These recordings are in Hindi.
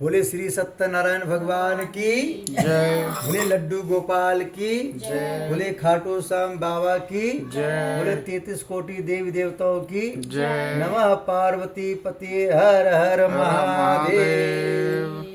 बोले श्री सत्यनारायण भगवान की जय। बोले लड्डू गोपाल की जय। बोले खाटू श्याम बाबा की जय। बोले 33 कोटि देवी देवताओं की जय। नमः पार्वती पति हर हर महादेव।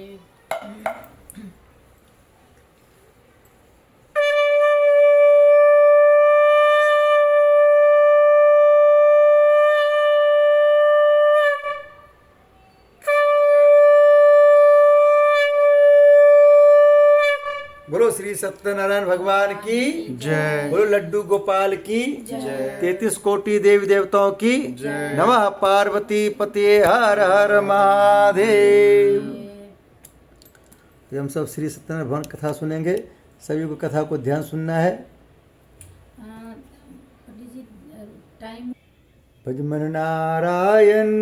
बोलो श्री सत्यनारायण भगवान की जय। बोलो लड्डू गोपाल की जय। 33 कोटि देवी देवताओं की जय। नमः पार्वती पति हर हर महादेव। तो हम सब श्री सत्यनारायण भगवान कथा सुनेंगे। सभी को कथा को ध्यान सुनना है। भजमन नारायण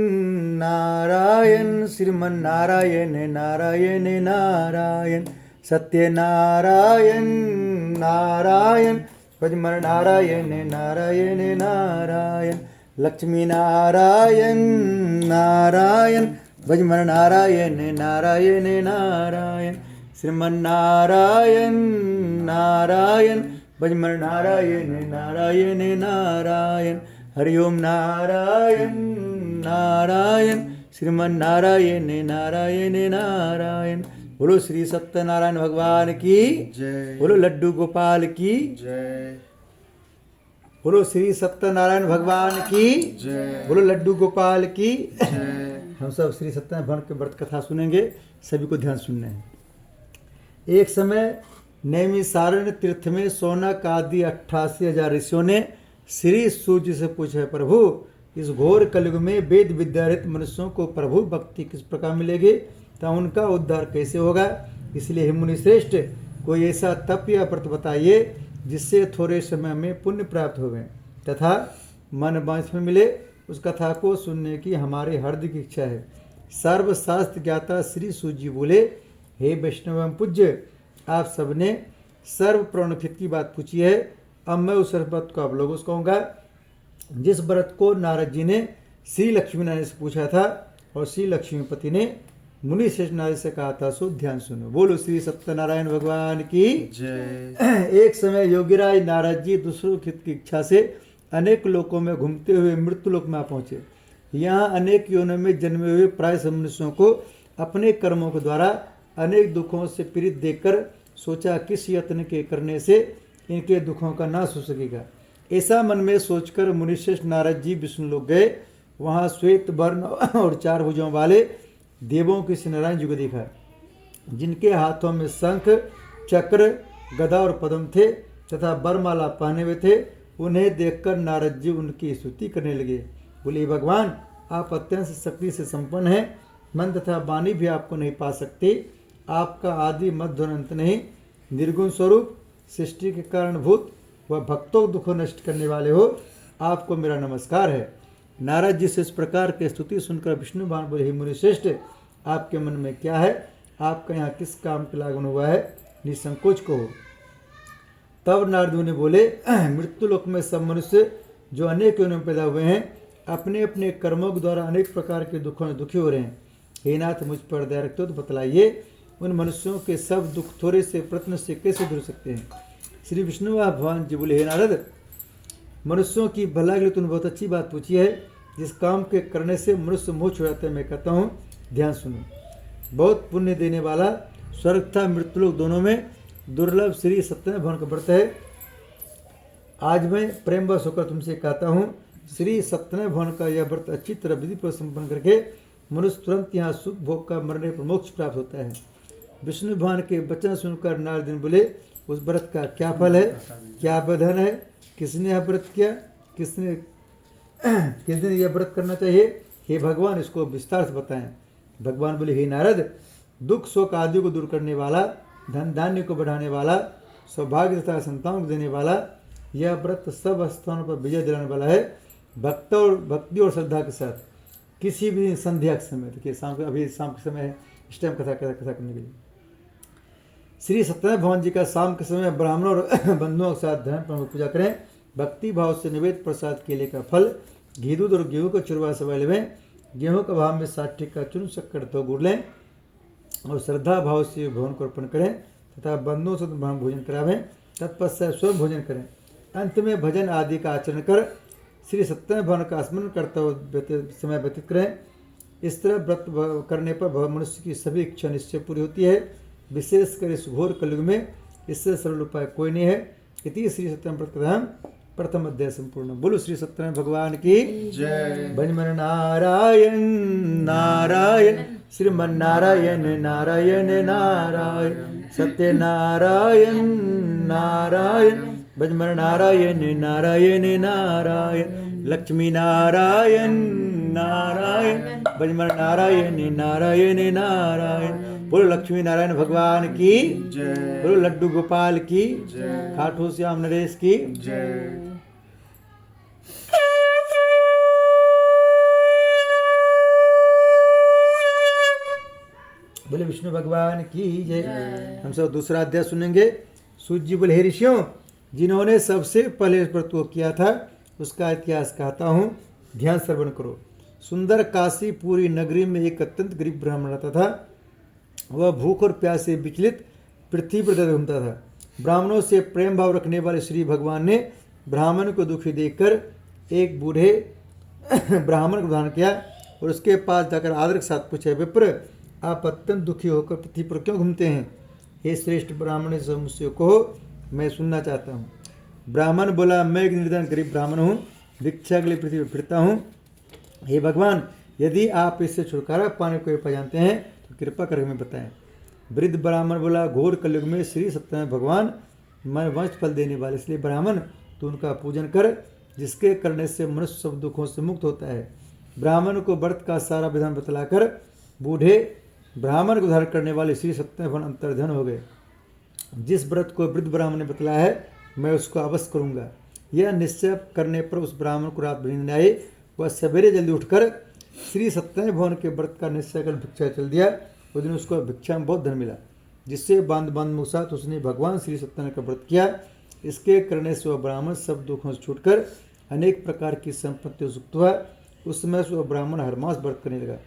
नारायण श्रीमन नारायण नारायण नारायण सत्य नारायण नारायण भजमन नारायण नारायण नारायण लक्ष्मी नारायण नारायण भजमन नारायण नारायण नारायण श्रीमन नारायण नारायण भजमन नारायण नारायण नारायण हरि ओम नारायण नारायण श्रीमन नारायण नारायण नारायण। बोलो श्री सत्यनारायण भगवान की जय। बोलो लड्डू गोपाल की जय। बोलो श्री सत्यनारायण भगवान की जय। बोलो लड्डू गोपाल की जय। हम सब श्री सत्यनारायण भगवान के व्रत कथा सुनेंगे। सभी को ध्यान सुनना है। एक समय नैमिषारण्य तीर्थ में शौनक आदि 88,000 ऋषियों ने श्री सूर्य जी से पूछा, प्रभु इस घोर कलयुग में वेद विद्यारहित मनुष्यों को प्रभु भक्ति किस प्रकार मिलेगी तथा उनका उद्धार कैसे होगा। इसलिए हे मुनि श्रेष्ठ कोई ऐसा तप या व्रत बताइए जिससे थोड़े समय में पुण्य प्राप्त होवे तथा मन वांछ में मिले। उस कथा को सुनने की हमारी हार्दिक इच्छा है। सर्वशास्त्र ज्ञाता श्री सूर्य जी बोले, हे वैष्णव एवं पूज्य, आप सबने सर्व प्रणफित की बात पूछी है। अब मैं उस व्रत को आप लोगों से कहूँगा जिस व्रत को नारद जी ने श्री लक्ष्मी नारायण से पूछा था और श्री लक्ष्मीपति ने मुनि श्रेष्ठ नारद से कहा था, सो ध्यान सुनो। बोलो श्री सत्यनारायण भगवान की जय। एक समय योगीराज नारद जी दूसरों की इच्छा से अनेक लोकों में घूमते हुए मृत्यु लोक में पहुंचे। यहाँ अनेक योनियों में जन्मे हुए प्राय मनुष्यों को अपने कर्मों के द्वारा अनेक दुखों से पीड़ित देखकर सोचा किस यत्न के करने से इनके दुखों का नाश हो सकेगा। ऐसा मन में सोचकर मुनिश्रेष्ठ नारद जी विष्णु लोक गए। वहाँ श्वेत वर्ण और 4 भुजाओं वाले देवों के श्री नारायण जी को देखा, जिनके हाथों में शंख चक्र गदा और पद्म थे तथा वरमाला पहने हुए थे। उन्हें देखकर नारद जी उनकी स्तुति करने लगे। बोले भगवान आप अत्यंत शक्ति से संपन्न हैं, मन तथा वाणी भी आपको नहीं पा सकते। आपका आदि मध्य और अंत नहीं, निर्गुण स्वरूप सृष्टि के कारणभूत व भक्तों को दुख नष्ट करने वाले हो। आपको मेरा नमस्कार है। नारद जी से इस प्रकार की स्तुति सुनकर विष्णु भगवान बोले, हे मुनि श्रेष्ठ आपके मन में क्या है, आपका यहाँ किस काम के लागन हुआ है, निसंकोच कहो। तब नारद मुनि बोले, मृत्यु लोक में सब मनुष्य जो अनेक योनियों में पैदा हुए हैं अपने अपने कर्मों के द्वारा अनेक प्रकार के दुखों में दुखी हो रहे हैं। हे नाथ मुझ पर दया रखते हो तो बतलाइए उन मनुष्यों के सब दुख थोड़े से प्रश्न से कैसे दूर सकते हैं। श्री विष्णु भगवान जी बोले, हे नारद मनुष्यों की भला के लिए तुमने बहुत अच्छी बात पूछी है। जिस काम के करने से मनुष्य मोह छुड़ाते हैं मैं कहता हूँ, ध्यान सुनो। बहुत पुण्य देने वाला स्वर्ग तथा मृत्युलोक दोनों में दुर्लभ श्री सत्यनारायण भगवान का व्रत है। आज मैं प्रेमवश होकर तुमसे कहता हूँ, श्री सत्यनारायण भगवान का यह व्रत अच्छी तरह विधि पूर्वक संपन्न करके मनुष्य तुरंत यहाँ सुख भोग का मरने पर मोक्ष प्राप्त होता है। विष्णु भगवान के वचन सुनकर नारद जी बोले, उस व्रत का क्या फल है, क्या विधान है, किसने यह व्रत किया, किस दिन यह व्रत करना चाहिए, हे भगवान इसको विस्तार से बताएं। भगवान बोले, हे नारद दुख शोक आदि को दूर करने वाला, धन धान्य को बढ़ाने वाला, सौभाग्य तथा संतानों को देने वाला, यह व्रत सब स्थानों पर विजय दिलाने वाला है। भक्ति और श्रद्धा के साथ किसी भी संध्या के समय, देखिए अभी शाम के समय है, इस टाइम कथा करने के लिए श्री सत्यनारायण भगवान जी का शाम के समय ब्राह्मणों और बंधुओं के साथ ध्यान पूर्वक पूजा करें। भक्ति भाव से निवेद प्रसाद केले का फल, घी दूध और गेहूं का चूरमा से लें। गेहूं का भाव में 60 का चूर्ण, शक्कर तो गुड़ लें। और श्रद्धा भाव से भवन को अर्पण करें तथा बंधुओं से ब्राह्मण भोजन करावें, तत्पश्चात स्वयं भोजन करें। अंत में भजन आदि का आचरण कर श्री सत्यनारायण भवन का स्मरण करते हुए समय व्यतीत करें। इस तरह व्रत करने पर मनुष्य की सभी इच्छा निश्चय पूरी होती है। विशेषकर इस घोर कलयुग में इससे सरल उपाय कोई नहीं है। इति श्री सत्यनारायण व्रत कथाम प्रथम अध्याय संपूर्ण। बोलो श्री सत्यनारायण भगवान की जय। भजमन नारायण नारायण श्रीमन नारायण नारायण नारायण सत्य नारायण नारायण भजमन नारायण नारायण नारायण लक्ष्मी नारायण नारायण भजमन नारायण नारायण नारायण। बोलो लक्ष्मी नारायण भगवान की जय। बोलो लड्डू गोपाल की जय। खाटू श्याम नरेश की जय। बोले विष्णु भगवान की जय। हम सब दूसरा अध्याय सुनेंगे। सूत जी बोले हे ऋषियों, जिन्होंने सबसे पहले व्रत को किया था उसका इतिहास कहता हूँ, ध्यान श्रवण करो। सुंदर काशी पूरी नगरी में एक अत्यंत गरीब ब्राह्मण रहता था। वह भूख और प्यास से विचलित पृथ्वी पर घूमता था। ब्राह्मणों से प्रेम भाव रखने वाले श्री भगवान ने ब्राह्मण को दुखी देखकर एक बूढ़े ब्राह्मण को धारण किया और उसके पास जाकर आदर के साथ पूछा, विप्र, आप अत्यंत दुखी होकर पृथ्वी पर क्यों घूमते हैं? हे श्रेष्ठ ब्राह्मण, इस मुझसे कहो, मैं सुनना चाहता हूँ। ब्राह्मण बोला, मैं एक निर्धन गरीब ब्राह्मण हूँ, भिक्षा के लिए पृथ्वी पर फिरता हूँ। हे भगवान, यदि आप इससे छुटकारा पाने को उपाय जानते हैं तो कृपा करके हमें बताएं। वृद्ध ब्राह्मण बोला, घोर कलयुग में श्री सत्यनारायण भगवान मन वंश फल देने वाले, इसलिए ब्राह्मण तू उनका पूजन कर, जिसके करने से मनुष्य सब दुखों से मुक्त होता है। ब्राह्मण को व्रत का सारा विधान बतलाकर बूढ़े ब्राह्मण को धारण करने वाले श्री सत्यनारायण भगवान अंतर्ध्यान हो गए। जिस व्रत को वृद्ध ब्राह्मण ने बतलाया है मैं उसको अवश्य करूँगा। यह निश्चय करने पर उस ब्राह्मण को रात भर नींद न आई। वह सवेरे जल्दी उठकर श्री सत्यनारायण भगवान के व्रत का निश्चय कर भिक्षा चल दिया। उस दिन उसको भिक्षा में बहुत धन मिला, जिससे बांध के साथ उसने भगवान श्री सत्यनारायण का व्रत किया। इसके करने से वह ब्राह्मण सब दुखों से छूटकर अनेक प्रकार की संपत्ति युक्त हुआ। उस समय से वह ब्राह्मण हर मास व्रत करने लगा।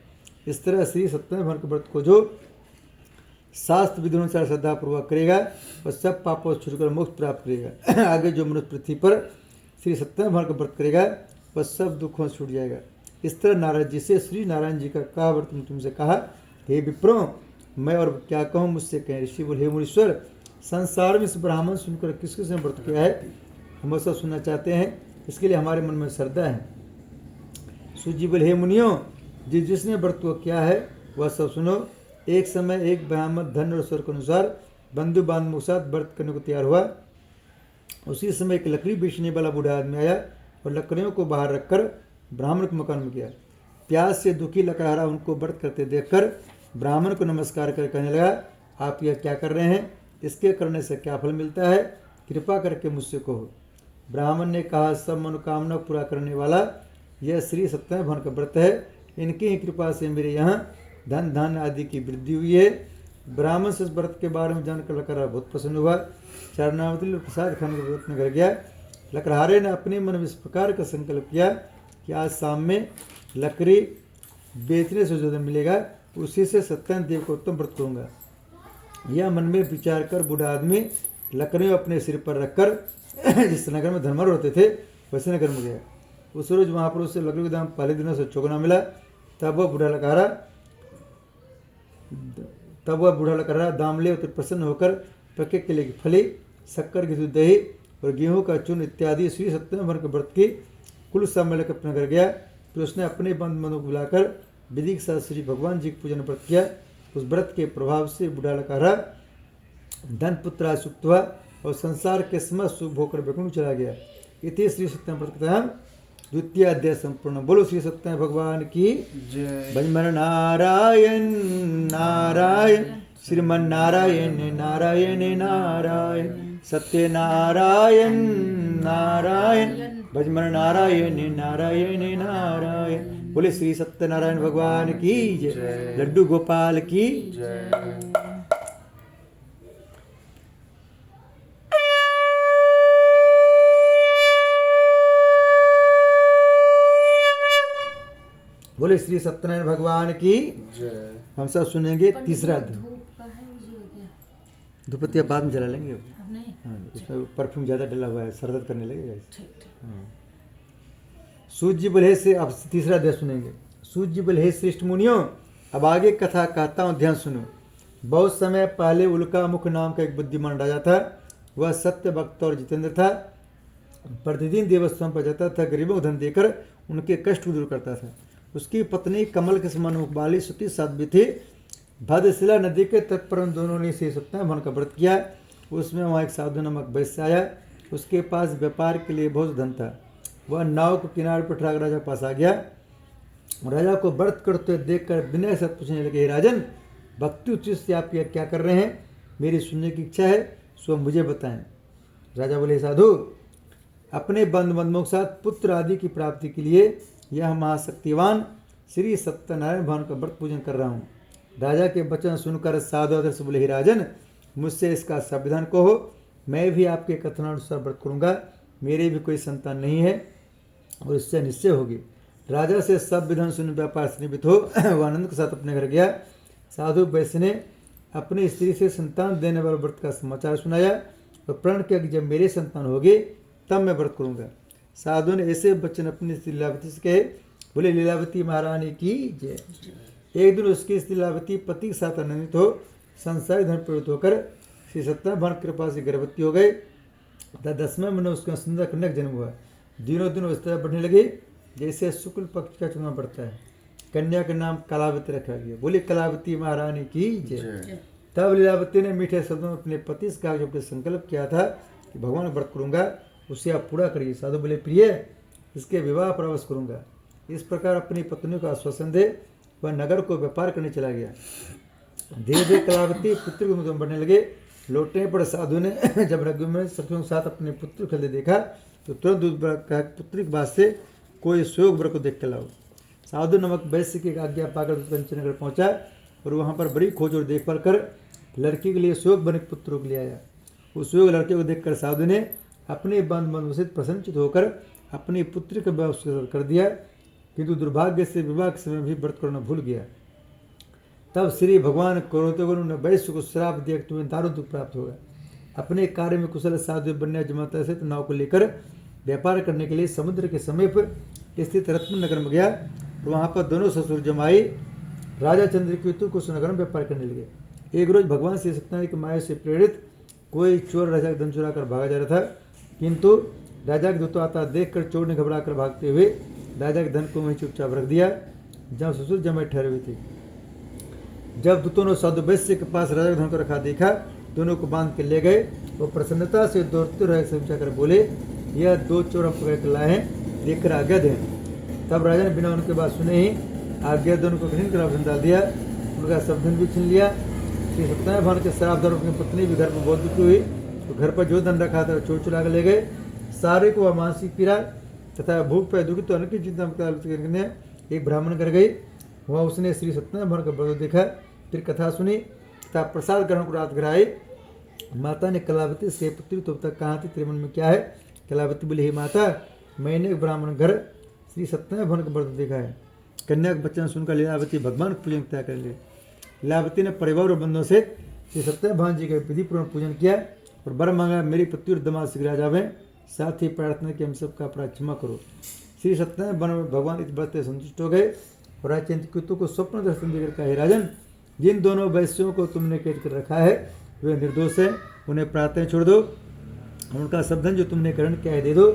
इस तरह श्री सत्यनारायण भगवान के व्रत को जो शास्त्र विधि अनुसार श्रद्धापूर्वक करेगा वह सब पापों से छूटकर मोक्ष प्राप्त करेगा। आगे जो मनुष्य पृथ्वी पर श्री सत्यनारायण भगवान का व्रत करेगा वह सब दुखों से छूट जाएगा। इस तरह नारद जी से श्री नारायण जी का कहा व्रत तुमसे कहा, हे विप्रो, मैं और क्या कहूँ, मुझसे कहें। ऋषि बोले, हे मुनीश्वर, संसार में इस ब्राह्मण सुनकर किस किसने व्रत किया है हम सब सुनना चाहते हैं, इसके लिए हमारे मन में श्रद्धा है। सूत जी बोले, हे मुनियों, जिसने व्रत को किया है वह सब सुनो। एक समय एक ब्राह्मण धन और स्वर के अनुसार बंधु बांधवों के साथ व्रत करने को तैयार हुआ। उसी समय एक लकड़ी बेचने वाला बूढ़ा आदमी आया और लकड़ियों को बाहर रखकर ब्राह्मण के मकान में गया। प्यास से दुखी लकड़हारा उनको व्रत करते देखकर ब्राह्मण को नमस्कार कर कहने लगा, आप यह क्या कर रहे हैं? इसके करने से क्या फल मिलता है? कृपा करके मुझसे कहो। ब्राह्मण ने कहा, सब मनोकामना पूरा करने वाला यह श्री सत्यनारायण भगवान का व्रत है। इनकी ही कृपा से मेरे यहाँ धन धान्य आदि की वृद्धि हुई है। ब्राह्मण से इस व्रत के बारे में जानकर लकड़हारा बहुत प्रसन्न हुआ। चरणावती प्रसाद खाने के व्रत में घर गया। लकड़हारे ने अपने मन में इस प्रकार का संकल्प किया कि आज शाम में लकड़ी बेचने से जो धन मिलेगा उसी से सत्यनारायण देव को उत्तम व्रत करूँगा। यह मन में विचार कर बूढ़ा आदमी लकड़ियों अपने सिर पर रखकर जिस नगर में धर्मर होते थे वैसे नगर में गया। उस रोज वहाँ पर उससे लकड़ी के दाम पहले दिनों से चौगुना मिला। तब वह बूढ़ा लकड़हारा दाम ले उतर प्रसन्न होकर पके केले की फली, शक्कर की दूध, दही और गेहूं का चूर्ण इत्यादि श्री सत्यनारायण भगवान के व्रत की कुल सामग्री लेकर अपने घर गया। फिर उसने अपने बंधु को बुलाकर विधि के साथ श्री भगवान जी के पूजन व्रत किया। उस व्रत के प्रभाव से बूढ़ा लकड़हारा धन पुत्र आदि सुख हुआ और संसार के समस्त सुख भोग कर वैकुंठ चला गया। इति श्री सत्यनारायण व्रत कथा द्वितीय अध्याय संपूर्ण। बोलो श्री सत्यनारायण भगवान की जय। भजमन नारायण नारायण श्रीमन नारायण नारायण नारायण सत्य नारायण नारायण भजमन नारायण नारायण नारायण। बोले श्री सत्यनारायण भगवान की जय। लड्डू गोपाल की जय। बोले श्री सत्यनारायण भगवान की। जय। हम सब सुनेंगे तीसरा अध्याय। धूप का है उसी हो गया धूपतिया बाद में जला लेंगे अब। अब नहीं हाँ, इसमें परफ्यूम ज़्यादा डला हुआ है, सरदर्द करने लगेगा इससे। ठीक ठीक हाँ। सूत जी बोले से अब तीसरा अध्याय सुनेंगे। सूत जी बोले हे श्रेष्ठ मुनियों, अब आगे कथा कहता हूँ, ध्यान सुनो। बहुत समय पहले उल्का मुख नाम का एक बुद्धिमान राजा था। वह सत्य भक्त और जितेंद्र था। प्रतिदिन देवस्थान पर जाता था, गरीबों को धन देकर उनके कष्ट को दूर करता था। उसकी पत्नी कमल के समान मुख वाली सती साध्वी थी। भद्रशिला नदी के तट पर उन दोनों ने श्री सत्यनारायण भगवान का व्रत किया। उसमें वहाँ एक साधु नामक वैश्य आया। उसके पास व्यापार के लिए बहुत धन था। वह नाव को किनारे पर ठहरा राजा के पास आ गया। राजा को व्रत करते हुए देखकर विनय से पूछने लगे, हे राजन, भक्ति उचित से आप यह क्या कर रहे हैं? मेरी सुनने की इच्छा है, सो मुझे बताएं। राजा बोले, साधु, अपने बंधु बांधवों के साथ पुत्र आदि की प्राप्ति के लिए यह महाशक्तिवान श्री सत्यनारायण भगवान का व्रत पूजन कर रहा हूँ। राजा के वचन सुनकर साधु आदर से बोले, हे राजन, मुझसे इसका संविधान कहो, मैं भी आपके कथनानुसार व्रत करूँगा। मेरे भी कोई संतान नहीं है और इससे निश्चय होगी। राजा से सब विधान सुन व्यापार से निवृत्त हो वह आनंद के साथ अपने घर गया। साधु वैश्य ने अपनी स्त्री से संतान देने वाले व्रत का समाचार सुनाया और प्रण किया कि जब मेरे संतान होगी तब मैं व्रत करूँगा। साधु ने ऐसे वचन अपनी स्त्री लीलावती से कहे। बोले, लीलावती महारानी की जय। एक दिन उसकी स्त्री लीलावती पति के साथ आनंदित हो संसारी धन प्रवृत्त होकर श्री सत्यनारायण भगवान की कृपा से गर्भवती हो गए। 10वें महीने उसका सुंदर कन्या जन्म हुआ। दिनों दिन इस तरह बढ़ने लगे जैसे शुक्ल पक्ष का चुनाव बढ़ता है। कन्या का नाम कलावती रखा गया। बोले, कलावती महारानी की जय। तब लीलावती ने मीठे शब्दों में अपने पति से कहा, जो अपने संकल्प किया था कि भगवान व्रत करूंगा, उसे आप पूरा करिए। साधु बोले, प्रिय, इसके विवाह पर अवश्य करूंगा। इस प्रकार अपनी पत्नी को आश्वासन दे वह नगर को व्यापार करने चला गया। धीरे धीरे कलावती पुत्र के मुद्दों बढ़ने लगे। लौटने पर साधु ने जब रघु में सखियों के साथ अपने पुत्र खेलते देखा तो तुरंत दूध कहा, पुत्री के बाद से कोई सुयोग व्रत को देख के लाओ। साधु नमक वैश्य की आज्ञा पाकर पंचनगर पहुंचा और वहां पर बड़ी खोज और देखभाल कर लड़की के लिए सुयोग बने पुत्रों को ले आया। उस सुयोग लड़के को देखकर साधु ने अपने बंधु से प्रसन्नचित होकर अपनी पुत्री का विवाह कर दिया, किंतु दुर्भाग्य से विवाह के समय भी व्रत करना भूल गया। तब श्री भगवान क्रोधों ने वैश्य को श्राप दिया कि तुम्हें दारू दुख प्राप्त होगा। अपने कार्य में कुशल साधु बन्या जमाता से नाव को लेकर व्यापार करने के लिए समुद्र के समीप स्थित रत्न नगर में गया। वहाँ पर दोनों ससुर जमाई राजा चंद्रकेतु को उस नगर में व्यापार करने लगे। एक रोज भगवान श्री सत्यनारायण की माया से प्रेरित कोई चोर राजा का धन चुरा कर भागा जा रहा था, किंतु राजा के दूतों आता देखकर चोर ने घबरा कर भागते हुए राजा के धन को वहीं चुपचाप रख दिया जहाँ ससुर जमाई ठहरे हुए थे। जब दूतों ने साधु वैश्य के पास राजा के धन को रखा देखा, दोनों को बांध के ले गए। वो प्रसन्नता से दौड़ते रहे समझा कर बोले, यह दो चोर हम पकड़ कर लाए हैं, लेकर आज्ञा दें। तब राजा ने बिना उनके बात सुने ही आज्ञा दोनों को कठिन करार डाल दिया। उनका सब धन भी छीन लिया। श्री सत्यनारायण भगवान के श्राप अपनी पत्नी भी घर पर बहुत दुखी हुई। तो घर पर जो धन रखा था चोर चुरा कर ले गए। सारे को वह मानसिक पीड़ा तथा भूख पर दुखी तो अन्न की चिंता करने एक ब्राह्मण कर गई। वह उसने श्री सत्यनारायण भगवान का व्रत देखा, फिर कथा सुनी तथा प्रसाद ग्रहण को रात ग्रहाई। माता ने कलावती से पुत्री तो तक कहाँ थी, तेरे मन में क्या है? कलावती बोली, हे माता, मैंने एक ब्राह्मण घर श्री सत्यनारायण भगवान का व्रत देखा है। कन्या का बच्चन सुनकर लीलावती भगवान का पूजन तय कर लिए। लीलावती ने परिवार और बंधुओं से श्री सत्यनारायण भगवान जी का विधिपूर्वक पूजन किया और वर मांगा, मेरी पुत्री और दामाद शीघ्र आ जावे, साथ ही प्रार्थना की हम सबका अपराध क्षमा करो। श्री सत्यनारायण भगवान इस व्रत से संतुष्ट हो गए और राजा चंद्रकेतु को स्वप्न दर्शन देकर कहा, हे राजन, जिन दोनों वैश्यों को तुमने कैद कर रखा है वे निर्दोष हैं, उन्हें प्रार्थना छोड़ दो। उनका सब धन जो तुमने ग्रहण किया है दे दो,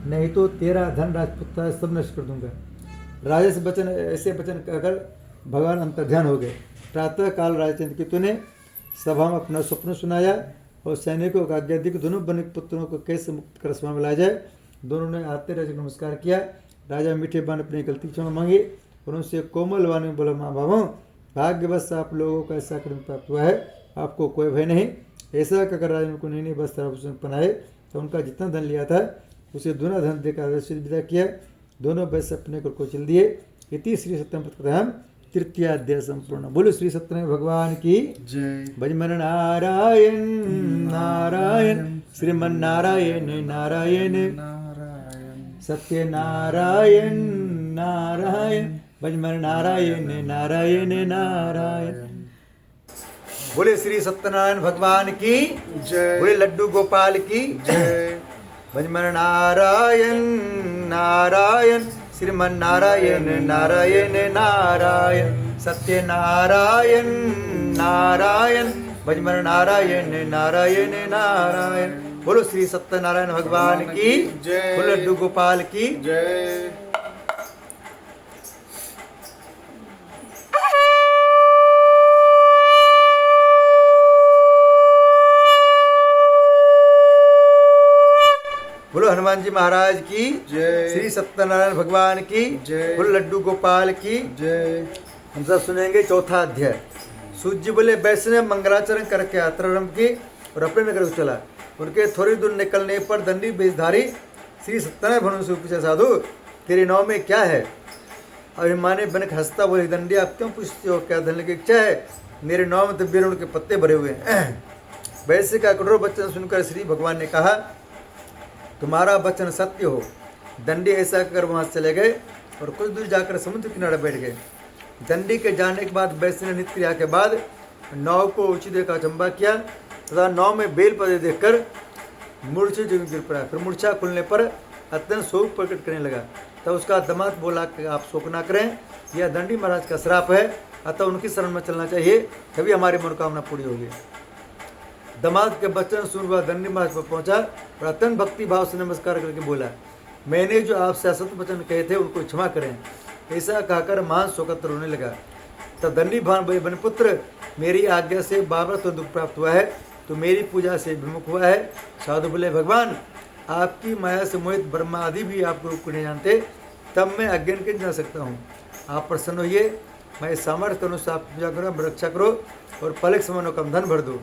नहीं तो तेरा धन राजपुत्र सब नष्ट कर दूंगा। राजा से वचन ऐसे वचन कहकर भगवान अंतर्ध्यान हो गए। प्रातः काल राजा चंद्रकेतु ने सभा में अपना स्वप्न सुनाया और सैनिकों को आज्ञा दी कि दोनों बने पुत्रों को कैसे मुक्त कर सभा में लाया जाए। दोनों ने आते राजा को नमस्कार किया। राजा मीठे बान अपनी गलती क्षमा मांगी और उनसे कोमल वाणी में बोला, माँ बाबों, भाग्यवश आप लोगों को ऐसा कर्म प्राप्त हुआ है, आपको कोई भय नहीं। ऐसा कहकर राजा ने उनको नई वस्त्र आभूषण पहनाए तो उनका जितना धन लिया था उसे दूना धन देकर विदा किया। दोनों वैश्य अपने को चल दिए। इति श्री सत्यनारायण तृतीय अध्याय संपूर्ण। बोलो श्री सत्यनारायण भगवान की जय। भजमन नारायण नारायण श्रीमन नारायण नारायण नारायण सत्य नारायण नारायण भज मन नारायण नारायण नारायण। बोले श्री सत्यनारायण भगवान की जय बोले लड्डू गोपाल की जय भज मन नारायण नारायण श्रीमन नारायण नारायण नारायण सत्य नारायण नारायण भज मन नारायण नारायण नारायण। बोलो श्री सत्यनारायण भगवान की जय। बोलो लड्डू गोपाल की जय बोलो हनुमान जी महाराज की जय। श्री सत्यनारायण भगवान की जय। बोलो लड्डू गोपाल की। जय हम सब सुनेंगे चौथा अध्याय। सूत जी बोले वैष्णव ने मंगलाचरण करके यात्रा आरंभ की और अपने नगर को चला। उनके थोड़ी दूर निकलने पर दंडी बेशधारी श्री सत्यनारायण भगवान से पूछा, साधु तेरे नाव में क्या है? अभिमानी बनक हंसता बोले, दंडी आप क्यों पूछते हो, क्या धन की इच्छा है? मेरे नाव में तो बेरुण के पत्ते भरे हुए हैं। वैश्य का कठोर वचन सुनकर श्री भगवान ने कहा, तुम्हारा वचन सत्य हो। दंडी ऐसा कर वहां से चले गए और कुछ दूर जाकर समुद्र किनारे बैठ गए। दंडी के जाने के बाद वैश्य ने नित्य क्रिया के बाद नाव को ऊंची देखा, अचंबा किया तथा नाव में बेल पौधे देखकर मूर्छा जो गिर पड़ा। फिर मूर्छा खुलने पर अत्यंत शोक प्रकट करने लगा। तब उसका दामाद बोला कि आप शोक ना करें, यह दंडी महाराज का श्राप है, अतः उनकी शरण में चलना चाहिए, तभी हमारी मनोकामना पूरी होगी। दामाद के वचन सुन वह दंडी महाराज पर पहुंचा और अत्यंत भक्ति भाव से नमस्कार करके बोला, मैंने जो आपसे असत्य वचन कहे थे उनको क्षमा करें। ऐसा कहकर महान शोकत रोने लगा। तब दंडी भान बोले, बनपुत्र मेरी आज्ञा से बाबर तो दुख प्राप्त हुआ है, तो मेरी पूजा से विमुख हुआ है। साधु बोले, भगवान आपकी माया से मोहित ब्रह्मा आदि भी आपको रूप को नहीं जानते, तब मैं अज्ञान के जा सकता हूँ। आप प्रसन्न होइए, मैं सामर्थ्य अनुसार आपकी पूजा करो, रक्षा करो और पलक समानों का धन भर दो।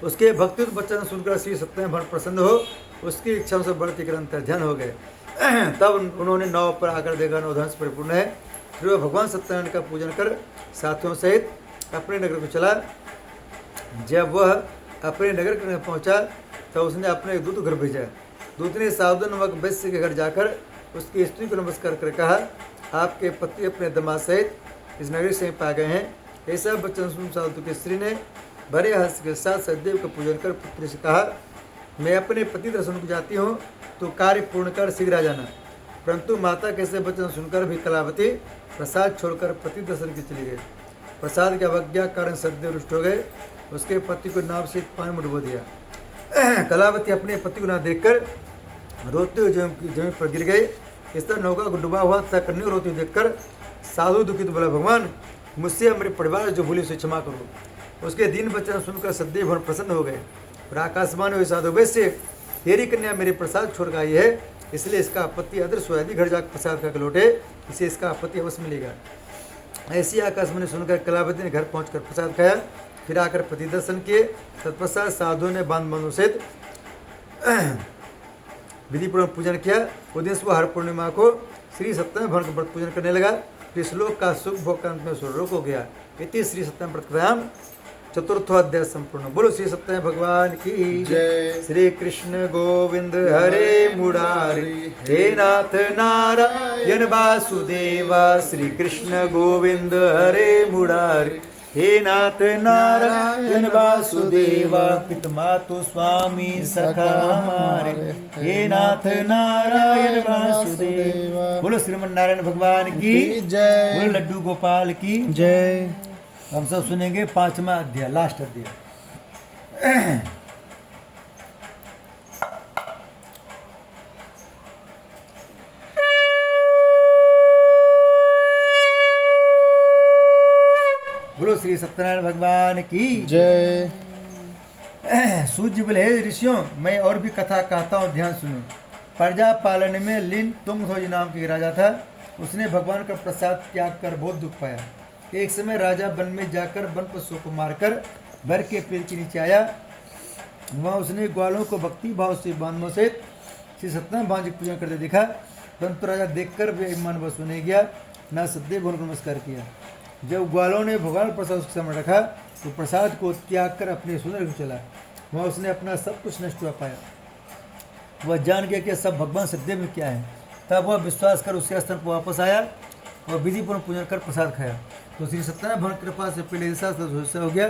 उसके भक्ति वचन सुनकर श्री सत्यनारायण भगवान प्रसन्न हो, उसकी इच्छाओं से बढ़ती निरंतर ध्यान हो गए। तब उन्होंने नाव पर आकर देखा नौ धन परिपूर्ण है। फिर वह भगवान सत्यनारायण का पूजन कर साथियों सहित अपने नगर को चला। जब वह अपने नगर के पहुंचा तब उसने अपने एक दूत घर भेजा। दूत ने साधु नामक वैश्य के घर जाकर उसकी स्त्री को नमस्कार कर कहा, आपके पति अपने दामाद सहित इस नगरी से पा गए हैं। ऐसा वचन सुन साधु की स्त्री ने बड़े हर्ष के साथ सदैव का पूजन कर पुत्री से कहा, मैं अपने पति दर्शन को जाती हूँ, तो कार्य पूर्ण कर शीघ्र आ जाना। परंतु माता कैसे वचन सुनकर भी कलावती प्रसाद छोड़कर पति दर्शन की चली गई। प्रसाद की अवज्ञा कारण सदैव रुष्ट हो गए। उसके पति को नाव से पानी में डुबो दिया। कलावती अपने पति को ना देखकर रोते हुए जमीन पर गिर गए। इस तरह नौका को डूबा हुआ तथा कन्या को रोते हुए देखकर साधु दुखित बोला, भगवान मुझसे मेरे परिवार जो भूली उसे क्षमा करो। उसके दीन वचन सुनकर सदैव भगवान प्रसन्न हो गए और आकाशमान हुए साधु वैश्य, तेरी कन्या मेरे प्रसाद छोड़ आई है, इसलिए इसका आपत्ति अदृश्य यदि घर जाकर प्रसाद खा लौटे, इसे इसका आपत्ति अवश्य मिलेगा। ऐसी आकाशवाणी सुनकर कलावती ने घर पहुंचकर प्रसाद खाया, फिर आकर पति दर्शन किए। तत्पश्चात साधुओं ने बांध बंधु सहित विधिपूर्वक पूजन किया। उस दिन सुबह हर पूर्णिमा को श्री सत्यनारायण भगवान का व्रत पूजन करने लगा। फिर श्लोक का सुख भोग का अंत में स्वर्गलोक हो गया। इति श्री सत्यनारायण व्रत कथायाम चतुर्थो अध्याय संपूर्ण। बोलो श्री सत्यनारायण भगवान की जय। श्री कृष्ण गोविंद हरे मुरारी, हे नाथ नारायण वासुदेवा। श्री कृष्ण गोविंद हरे मुरारी, हे नाथ नारायण वासुदेवा। पितमातु स्वामी सखा हमारे, हे नाथ नारायण वासुदेवा। बोलो श्रीमन नारायण भगवान की जय। बोलो लड्डू गोपाल की जय। हम सब सुनेंगे 5वां अध्याय, लास्ट अध्याय। बोलो श्री सत्यनारायण भगवान की जय। सूर्य बोले, हे ऋषियों मैं और भी कथा कहता हूँ, ध्यान सुनो। प्रजा पालन में लीन तुंगध्वज नाम के राजा था। उसने भगवान का प्रसाद त्याग कर बहुत दुख पाया। एक समय राजा वन में जाकर वन पशुओं को मारकर बर के पेड़ के नीचे आया। वहाँ उसने ग्वालों को भक्ति भाव से बांधों से श्री सत्यनारायण भगवान की पूजा करते देखा। परंतु राजा देखकर वे अभिमान वश नहीं गया, न सदैव भगवान को नमस्कार किया। जब ग्वालों ने भगवान प्रसाद उसके सामने रखा तो प्रसाद को त्याग कर अपने सुंदर को चला। वहाँ उसने अपना सब कुछ नष्ट हुआ पाया। वह जान गया कि सब भगवान सदैव में क्या है। तब वह विश्वास कर उसके स्थान पर वापस आया और विधि पूर्ण पूजन कर प्रसाद खाया। तो श्री सत्यनारायण भगवान की कृपा से पहले ऐसा हो गया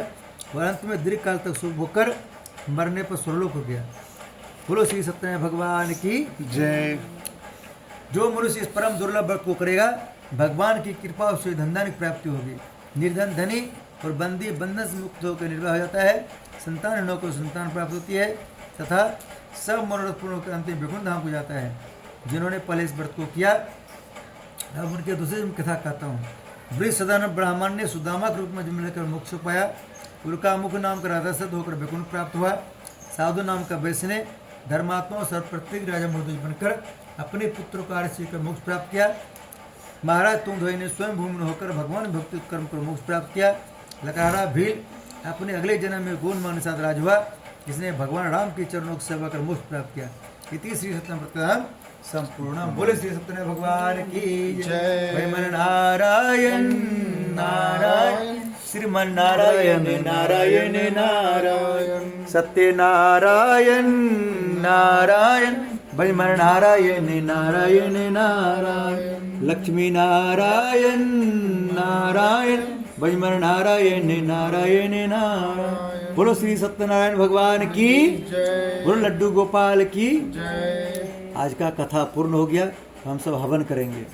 और अंत में दीर्घ काल तक शुभ होकर मरने पर स्वर्लोक हो गया। बोलो श्री सत्यनारायण भगवान की। जय। जो मनुष्य इस परम दुर्लभ व्रत को करेगा भगवान की कृपा उससे धनधान्य की प्राप्ति होगी। निर्धन धनी और बंदी बंधन से मुक्त होकर निर्वाह हो जाता है। संतान न को संतान प्राप्त होती है तथा सब मनोरथ पूर्ण होकर अंतिम वैकुंठ धाम को जाता है। जिन्होंने पहले इस व्रत को किया अब उनके दूसरे कथा कहता हूँ। वृद्ध सदानंद ब्राह्मण ने सुदामा के रूप में जन्म लेकर मोक्ष पाया। उनका मुख नाम का राधा सद होकर वैकुंठ प्राप्त हुआ। साधु नाम का वैश्य ने धर्मात्मा और सर्वप्रत्येक राजा महोदय बनकर अपने पुत्र को आर्य कर मोक्ष प्राप्त किया। महाराज तुंगध्वज ने स्वयं भूमि में होकर भगवान भक्ति कर्म कर मोक्ष प्राप्त किया। लकहरा भील अपने अगले जन्म में गौन के साथ राज हुआ। इसने भगवान राम के चरणों की सेवा कर मोक्ष प्राप्त किया। इति श्री सत्यनारायण संपूर्ण। बोले श्री सत्यनारायण भगवान की जय। श्रीमन नारायण नारायण श्रीमन नारायण नारायण नारायण सत्यनारायण नारायण भजमन नारायण नारायण नारायण लक्ष्मी नारायण नारायण भजमन नारायण नारायण नारायण। बोलो श्री सत्यनारायण भगवान की जय। बोलो लड्डू गोपाल की। जय। आज का कथा पूर्ण हो गया। हम सब हवन करेंगे।